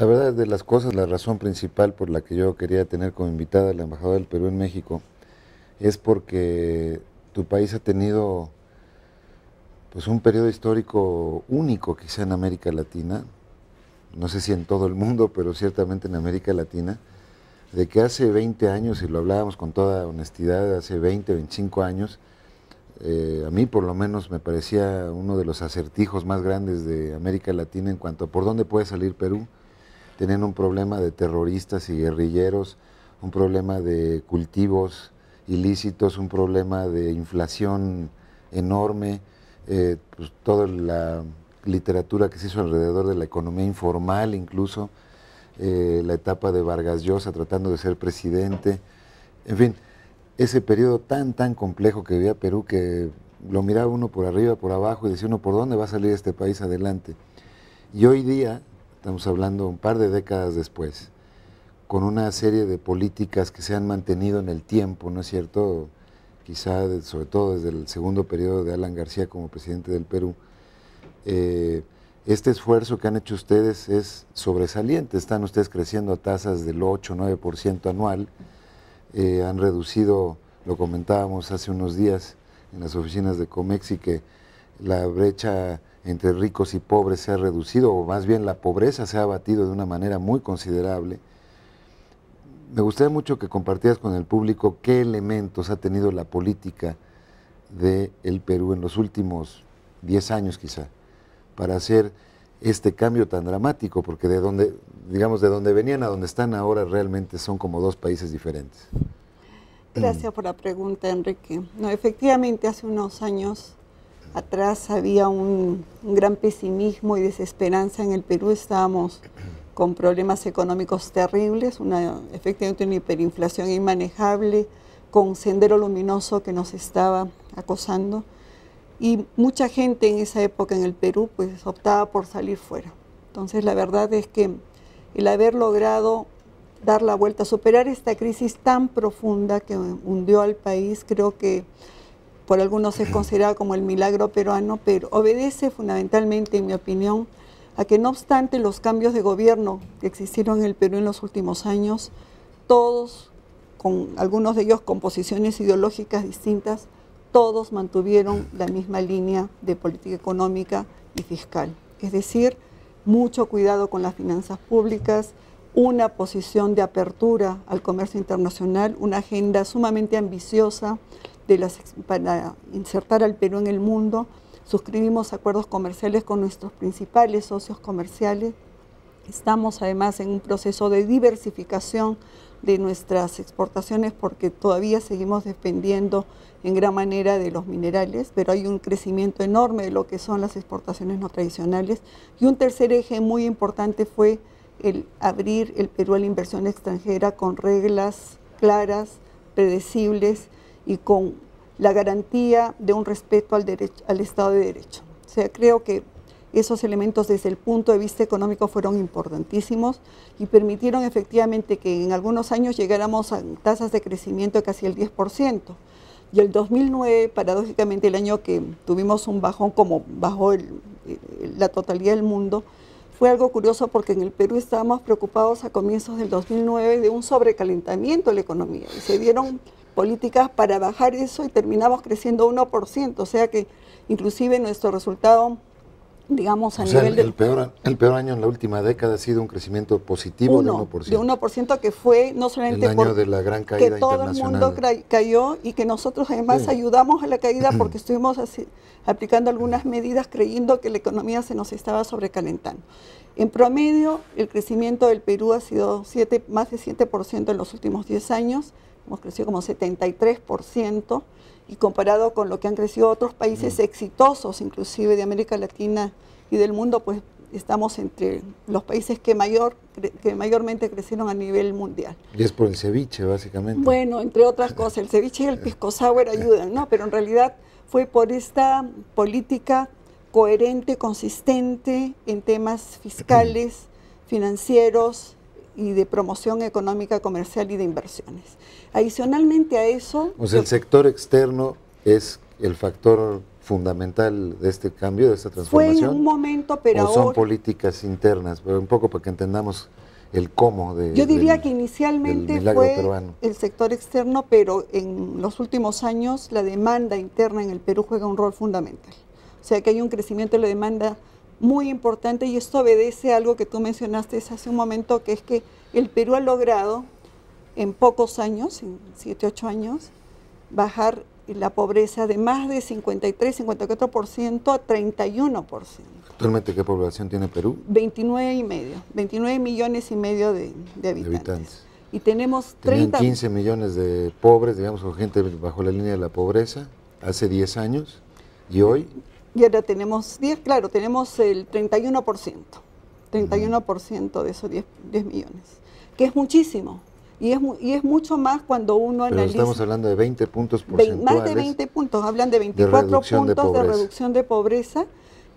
La verdad de las cosas, la razón principal por la que yo quería tener como invitada a la embajadora del Perú en México es porque tu país ha tenido pues un periodo histórico único quizá en América Latina, no sé si en todo el mundo, pero ciertamente en América Latina, de que hace 20 años, y lo hablábamos con toda honestidad, hace 20, 25 años, a mí por lo menos me parecía uno de los acertijos más grandes de América Latina en cuanto a por dónde puede salir Perú. Tenían un problema de terroristas y guerrilleros, un problema de cultivos ilícitos, un problema de inflación enorme, pues toda la literatura que se hizo alrededor de la economía informal incluso, la etapa de Vargas Llosa tratando de ser presidente, en fin, ese periodo tan complejo que vivía Perú que lo miraba uno por arriba, por abajo y decía uno por dónde va a salir este país adelante. Y hoy día, estamos hablando un par de décadas después, con una serie de políticas que se han mantenido en el tiempo, ¿no es cierto? Quizá sobre todo desde el segundo periodo de Alan García como presidente del Perú, este esfuerzo que han hecho ustedes es sobresaliente. Están ustedes creciendo a tasas del 8-9% anual, han reducido, lo comentábamos hace unos días en las oficinas de Comexi, que la brecha entre ricos y pobres se ha reducido, o más bien la pobreza se ha abatido de una manera muy considerable. Me gustaría mucho que compartieras con el público qué elementos ha tenido la política del Perú en los últimos 10 años quizá, para hacer este cambio tan dramático, porque de donde, digamos, de donde venían a donde están ahora realmente son como dos países diferentes. Gracias por la pregunta, Enrique. No, efectivamente, hace unos años atrás había un gran pesimismo y desesperanza en el Perú. Estábamos con problemas económicos terribles, efectivamente una hiperinflación inmanejable, con un sendero luminoso que nos estaba acosando. Y mucha gente en esa época en el Perú pues optaba por salir fuera. Entonces la verdad es que el haber logrado dar la vuelta, superar esta crisis tan profunda que hundió al país, creo que por algunos es considerado como el milagro peruano, pero obedece fundamentalmente, en mi opinión, a que no obstante los cambios de gobierno que existieron en el Perú en los últimos años, todos, algunos de ellos con posiciones ideológicas distintas, todos mantuvieron la misma línea de política económica y fiscal. Es decir, mucho cuidado con las finanzas públicas, una posición de apertura al comercio internacional, una agenda sumamente ambiciosa para insertar al Perú en el mundo. Suscribimos acuerdos comerciales con nuestros principales socios comerciales. Estamos además en un proceso de diversificación de nuestras exportaciones porque todavía seguimos dependiendo en gran manera de los minerales, pero hay un crecimiento enorme de lo que son las exportaciones no tradicionales. Y un tercer eje muy importante fue el abrir el Perú a la inversión extranjera con reglas claras, predecibles y con la garantía de un respeto al Estado de Derecho. O sea, creo que esos elementos desde el punto de vista económico fueron importantísimos y permitieron efectivamente que en algunos años llegáramos a tasas de crecimiento de casi el 10%. Y el 2009, paradójicamente el año que tuvimos un bajón como bajó la totalidad del mundo, fue algo curioso porque en el Perú estábamos preocupados a comienzos del 2009 de un sobrecalentamiento de la economía y se dieron políticas para bajar eso y terminamos creciendo 1%, o sea que inclusive nuestro resultado, digamos, a nivel el peor año en la última década ha sido un crecimiento positivo de 1%. De 1% que fue no solamente el año de la gran caída que todo el mundo cayó y que nosotros además ayudamos a la caída porque estuvimos aplicando algunas medidas creyendo que la economía se nos estaba sobrecalentando. En promedio, el crecimiento del Perú ha sido más de 7% en los últimos 10 años, hemos crecido como 73%, y comparado con lo que han crecido otros países exitosos, inclusive de América Latina y del mundo, pues estamos entre los países que mayormente crecieron a nivel mundial. Y es por el ceviche, básicamente. Bueno, entre otras cosas, el ceviche y el pisco sour ayudan, ¿no? Pero en realidad fue por esta política coherente, consistente en temas fiscales, financieros y de promoción económica, comercial y de inversiones. Adicionalmente a eso... O sea, el sector externo es el factor fundamental de este cambio, de esta Fue transformación? en un momento, pero ¿O son ahora... políticas internas? Pero un poco para que entendamos el cómo Yo diría del que inicialmente milagro fue peruano. el sector externo, pero en los últimos años la demanda interna en el Perú juega un rol fundamental. O sea que hay un crecimiento de la demanda muy importante y esto obedece a algo que tú mencionaste hace un momento, que es que el Perú ha logrado en pocos años, en 7, 8 años, bajar la pobreza de más de 53, 54% a 31%. ¿Actualmente qué población tiene Perú? 29 millones y medio de habitantes. Y tenemos 30... Tenían 15 millones de pobres, digamos, o gente bajo la línea de la pobreza, hace 10 años, y hoy... Y ahora tenemos 10, claro, tenemos el 31%, 31% de esos 10 millones, que es muchísimo. Y es mucho más cuando uno Pero analiza... estamos hablando de 20 puntos porcentuales. Más de 20 puntos, hablan de 24 puntos de reducción de pobreza,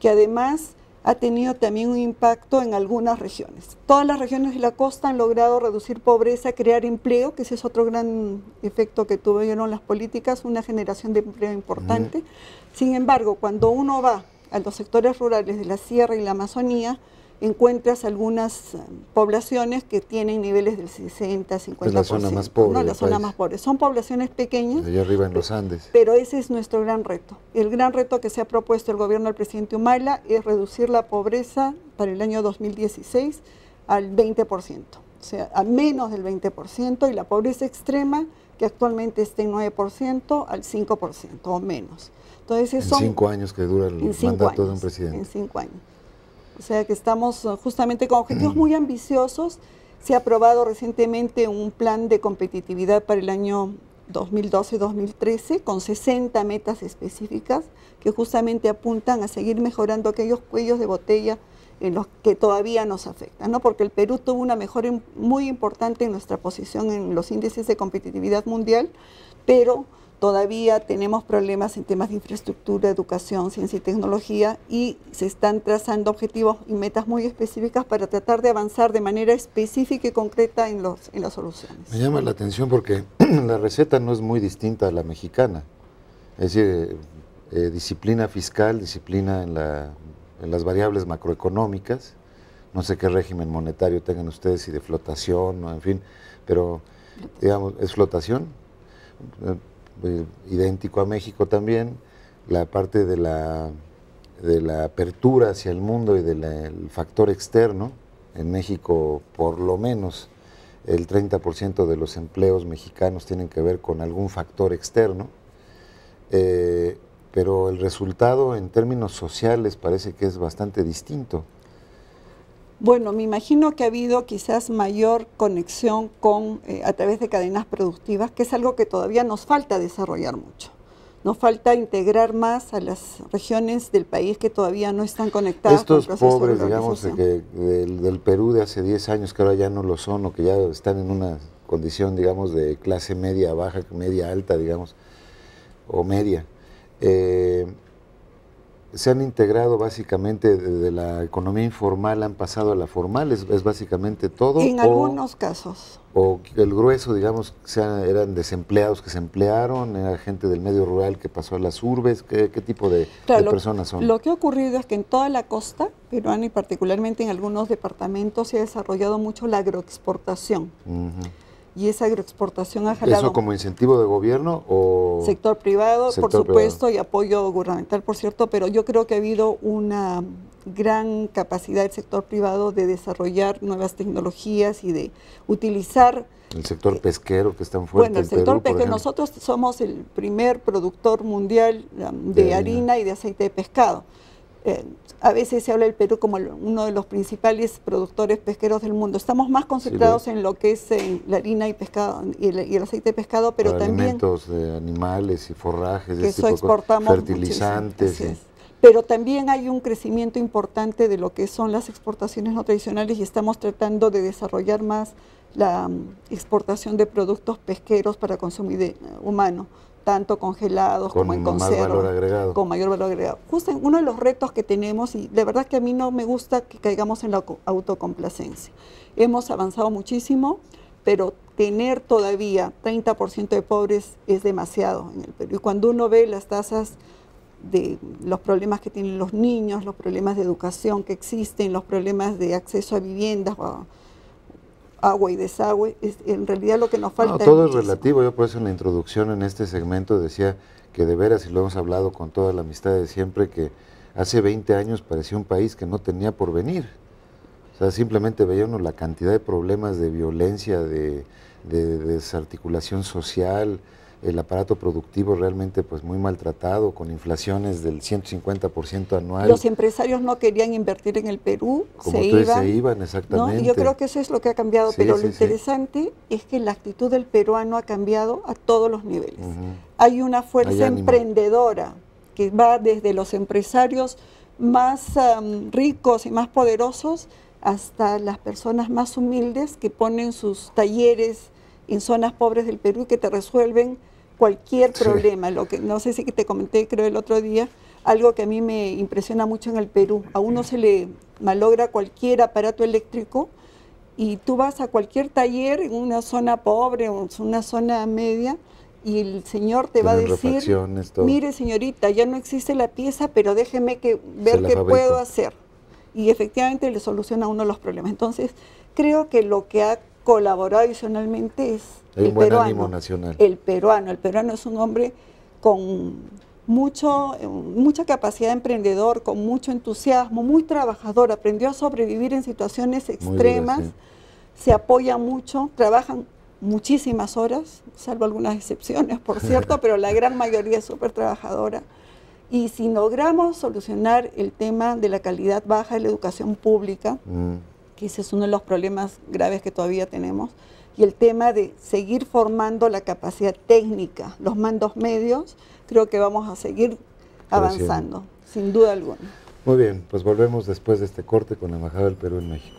que además ha tenido también un impacto en algunas regiones. Todas las regiones de la costa han logrado reducir pobreza, crear empleo, que ese es otro gran efecto que tuvieron las políticas, una generación de empleo importante. Sin embargo, cuando uno va a los sectores rurales de la sierra y la Amazonía, encuentras algunas poblaciones que tienen niveles del 60, 50%. Es la zona más pobre. No, la zona más pobre. Son poblaciones pequeñas. Allá arriba en los Andes. Pero ese es nuestro gran reto. El gran reto que se ha propuesto el gobierno del presidente Humala es reducir la pobreza para el año 2016 al 20%. O sea, a menos del 20%, y la pobreza extrema, que actualmente está en 9%, al 5% o menos. Entonces, en 5 años que dura el mandato de un presidente. En 5 años. O sea que estamos justamente con objetivos muy ambiciosos. Se ha aprobado recientemente un plan de competitividad para el año 2012-2013 con 60 metas específicas que justamente apuntan a seguir mejorando aquellos cuellos de botella en los que todavía nos afectan, ¿no? Porque el Perú tuvo una mejora muy importante en nuestra posición en los índices de competitividad mundial, pero todavía tenemos problemas en temas de infraestructura, educación, ciencia y tecnología, y se están trazando objetivos y metas muy específicas para tratar de avanzar de manera específica y concreta en las soluciones. Me llama la atención porque la receta no es muy distinta a la mexicana. Es decir, disciplina fiscal, disciplina en las variables macroeconómicas. No sé qué régimen monetario tengan ustedes, si de flotación, o en fin, pero digamos, es flotación. Idéntico a México también, la parte de la apertura hacia el mundo y del factor externo. En México, por lo menos, el 30% de los empleos mexicanos tienen que ver con algún factor externo, pero el resultado en términos sociales parece que es bastante distinto. Bueno, me imagino que ha habido quizás mayor conexión a través de cadenas productivas, que es algo que todavía nos falta desarrollar mucho. Nos falta integrar más a las regiones del país que todavía no están conectadas. Estos pobres, digamos, del Perú de hace 10 años, que ahora ya no lo son, o que ya están en una condición, digamos, de clase media baja, media alta, digamos, o media, se han integrado básicamente de la economía informal, han pasado a la formal, es básicamente todo. En algunos casos. O el grueso, digamos, eran desempleados que se emplearon, era gente del medio rural que pasó a las urbes. ¿Qué tipo de personas son? Lo que ha ocurrido es que en toda la costa peruana y particularmente en algunos departamentos se ha desarrollado mucho la agroexportación. Y esa agroexportación ha jalado... ¿Eso como incentivo de gobierno o...? Sector privado, por supuesto, y apoyo gubernamental, por cierto, pero yo creo que ha habido una gran capacidad del sector privado de desarrollar nuevas tecnologías y de utilizar... El sector pesquero, que es tan fuerte. Bueno, el sector pesquero, nosotros somos el primer productor mundial de harina y de aceite de pescado. A veces se habla del Perú como uno de los principales productores pesqueros del mundo. Estamos más concentrados en lo que es la harina y pescado y el aceite de pescado, pero para también alimentos de animales y forrajes, que eso exportamos, fertilizantes. Pero también hay un crecimiento importante de lo que son las exportaciones no tradicionales y estamos tratando de desarrollar más la exportación de productos pesqueros para consumo humano, tanto congelados como en conserva, con mayor valor agregado. Justo uno de los retos que tenemos, y de verdad que a mí no me gusta que caigamos en la autocomplacencia. Hemos avanzado muchísimo, pero tener todavía 30% de pobres es demasiado en el Perú. Y cuando uno ve las tasas de los problemas que tienen los niños, los problemas de educación que existen, los problemas de acceso a viviendas, agua y desagüe. En realidad lo que nos falta todo es muchísimo. relativo. Yo por eso en la introducción en este segmento decía que de veras, y lo hemos hablado con toda la amistad de siempre, que hace 20 años parecía un país que no tenía porvenir. O sea, simplemente veía uno la cantidad de problemas de violencia, de desarticulación social, el aparato productivo realmente pues muy maltratado, con inflaciones del 150% anual. Los empresarios no querían invertir en el Perú, Como tú dices, se iban, exactamente. ¿no? Y yo creo que eso es lo que ha cambiado, Sí, pero sí, lo interesante es que la actitud del peruano ha cambiado a todos los niveles. Hay una fuerza emprendedora que va desde los empresarios más ricos y más poderosos hasta las personas más humildes que ponen sus talleres en zonas pobres del Perú y que te resuelven cualquier problema. Lo que no sé si te comenté, creo, el otro día, algo que a mí me impresiona mucho en el Perú. A uno se le malogra cualquier aparato eléctrico y tú vas a cualquier taller en una zona pobre o en una zona media y el señor te va a decir, mire señorita, ya no existe la pieza, pero déjeme ver qué puedo hacer. Y efectivamente le soluciona a uno los problemas. Entonces, creo que lo que ha colaborado adicionalmente es el peruano. Ánimo nacional. El peruano es un hombre con mucha capacidad de emprendedor, con mucho entusiasmo, muy trabajador, aprendió a sobrevivir en situaciones extremas, se apoya mucho, trabajan muchísimas horas, salvo algunas excepciones, por cierto, pero la gran mayoría es súper trabajadora. Y si logramos solucionar el tema de la calidad baja de la educación pública, que ese es uno de los problemas graves que todavía tenemos, y el tema de seguir formando la capacidad técnica, los mandos medios, creo que vamos a seguir avanzando, sin duda alguna. Muy bien, pues volvemos después de este corte con la Embajada del Perú en México.